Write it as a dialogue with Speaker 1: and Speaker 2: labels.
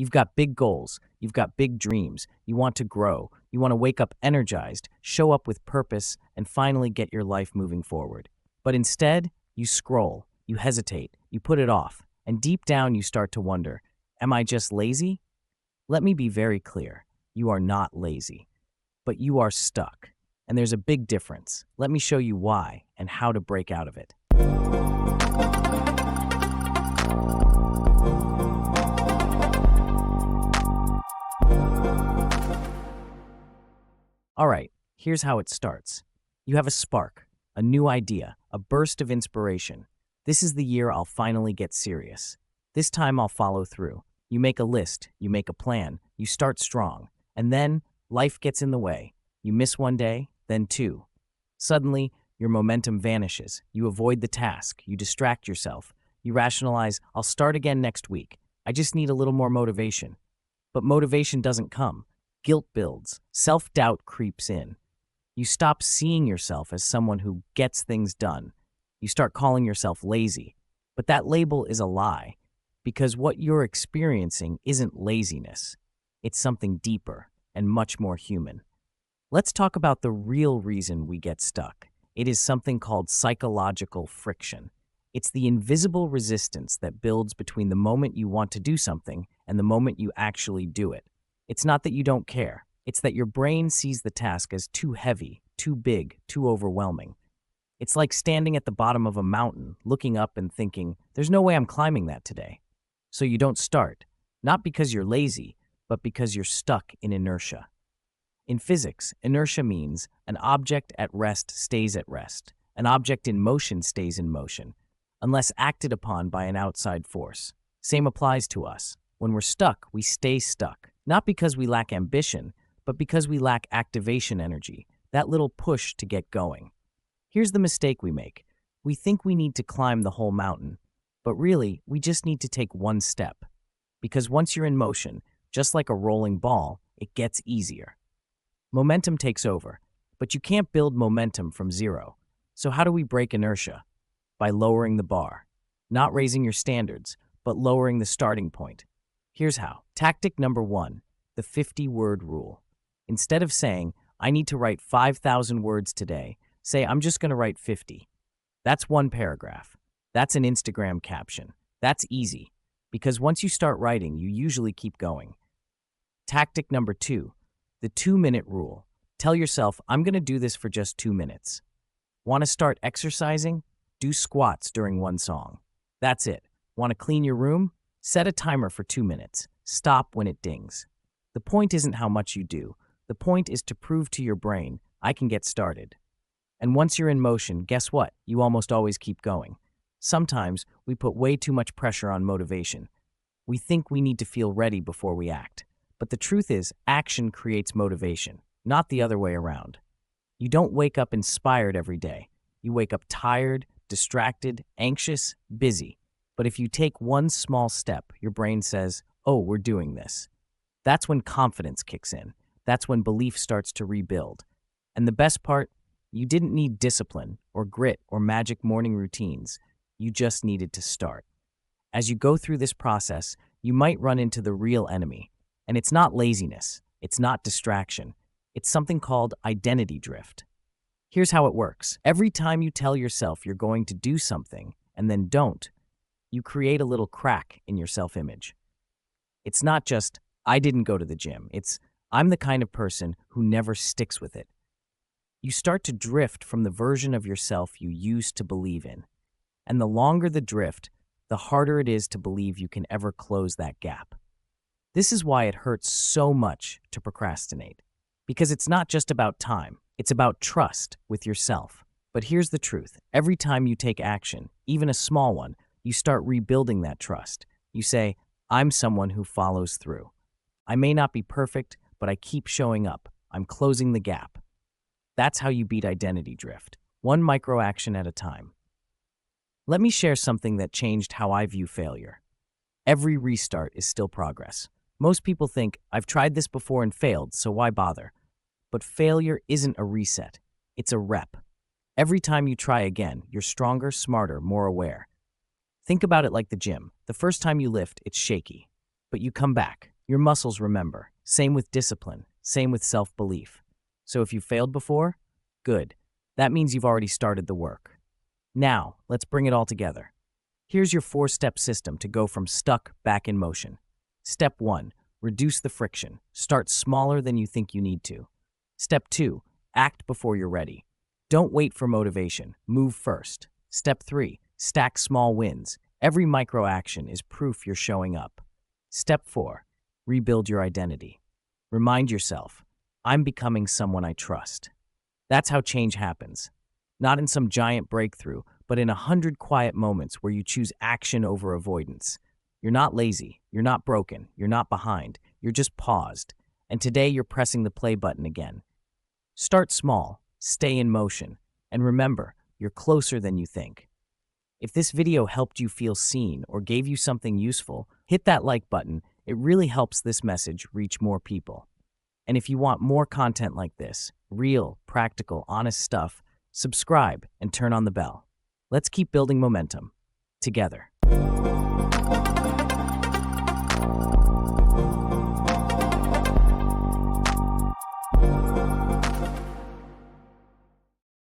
Speaker 1: You've got big goals, you've got big dreams, you want to grow, you want to wake up energized, show up with purpose, and finally get your life moving forward. But instead, you scroll, you hesitate, you put it off, and deep down you start to wonder, am I just lazy? Let me be very clear. You are not lazy, but you are stuck. And there's a big difference. Let me show you why and how to break out of it. All right, here's how it starts. You have a spark, a new idea, a burst of inspiration. This is the year I'll finally get serious. This time I'll follow through. You make a list, you make a plan, you start strong, and then life gets in the way. You miss one day, then two. Suddenly, your momentum vanishes. You avoid the task, you distract yourself. You rationalize, I'll start again next week. I just need a little more motivation. But motivation doesn't come. Guilt builds. Self-doubt creeps in. You stop seeing yourself as someone who gets things done. You start calling yourself lazy. But that label is a lie, because what you're experiencing isn't laziness. It's something deeper and much more human. Let's talk about the real reason we get stuck. It is something called psychological friction. It's the invisible resistance that builds between the moment you want to do something and the moment you actually do it. It's not that you don't care. It's that your brain sees the task as too heavy, too big, too overwhelming. It's like standing at the bottom of a mountain, looking up and thinking, there's no way I'm climbing that today. So you don't start, not because you're lazy, but because you're stuck in inertia. In physics, inertia means an object at rest stays at rest. An object in motion stays in motion, unless acted upon by an outside force. Same applies to us. When we're stuck, we stay stuck. Not because we lack ambition, but because we lack activation energy, that little push to get going. Here's the mistake we make. We think we need to climb the whole mountain, but really, we just need to take one step. Because once you're in motion, just like a rolling ball, it gets easier. Momentum takes over, but you can't build momentum from zero. So how do we break inertia? By lowering the bar. Not raising your standards, but lowering the starting point. Here's how. Tactic number 1, the 50-word rule. Instead of saying, I need to write 5,000 words today, say, I'm just going to write 50. That's one paragraph. That's an Instagram caption. That's easy, because once you start writing, you usually keep going. Tactic number 2, the 2-minute rule. Tell yourself, I'm going to do this for just 2 minutes. Want to start exercising? Do squats during one song. That's it. Want to clean your room? Set a timer for 2 minutes. Stop when it dings. The point isn't how much you do. The point is to prove to your brain, I can get started. And once you're in motion, guess what? You almost always keep going. Sometimes we put way too much pressure on motivation. We think we need to feel ready before we act. But the truth is, action creates motivation, not the other way around. You don't wake up inspired every day. You wake up tired, distracted, anxious, busy. But if you take one small step, your brain says, oh, we're doing this. That's when confidence kicks in. That's when belief starts to rebuild. And the best part, you didn't need discipline or grit or magic morning routines. You just needed to start. As you go through this process, you might run into the real enemy. And it's not laziness. It's not distraction. It's something called identity drift. Here's how it works. Every time you tell yourself you're going to do something and then don't, you create a little crack in your self-image. It's not just, I didn't go to the gym. It's, I'm the kind of person who never sticks with it. You start to drift from the version of yourself you used to believe in. And the longer the drift, the harder it is to believe you can ever close that gap. This is why it hurts so much to procrastinate. Because it's not just about time. It's about trust with yourself. But here's the truth. Every time you take action, even a small one, you start rebuilding that trust. You say, I'm someone who follows through. I may not be perfect, but I keep showing up. I'm closing the gap. That's how you beat identity drift, one micro action at a time. Let me share something that changed how I view failure. Every restart is still progress. Most people think, I've tried this before and failed, so why bother? But failure isn't a reset. It's a rep. Every time you try again, you're stronger, smarter, more aware. Think about it like the gym. The first time you lift, it's shaky. But you come back. Your muscles remember. Same with discipline. Same with self-belief. So if you failed before, good. That means you've already started the work. Now, let's bring it all together. Here's your 4-step system to go from stuck back in motion. Step 1, reduce the friction. Start smaller than you think you need to. Step 2, act before you're ready. Don't wait for motivation. Move first. Step 3, stack small wins. Every micro action is proof you're showing up. Step 4, rebuild your identity. Remind yourself, I'm becoming someone I trust. That's how change happens. Not in some giant breakthrough, but in 100 quiet moments where you choose action over avoidance. You're not lazy, you're not broken, you're not behind, you're just paused. And today you're pressing the play button again. Start small, stay in motion, and remember, you're closer than you think. If this video helped you feel seen or gave you something useful, hit that like button. It really helps this message reach more people. And if you want more content like this, real, practical, honest stuff, subscribe and turn on the bell. Let's keep building momentum together.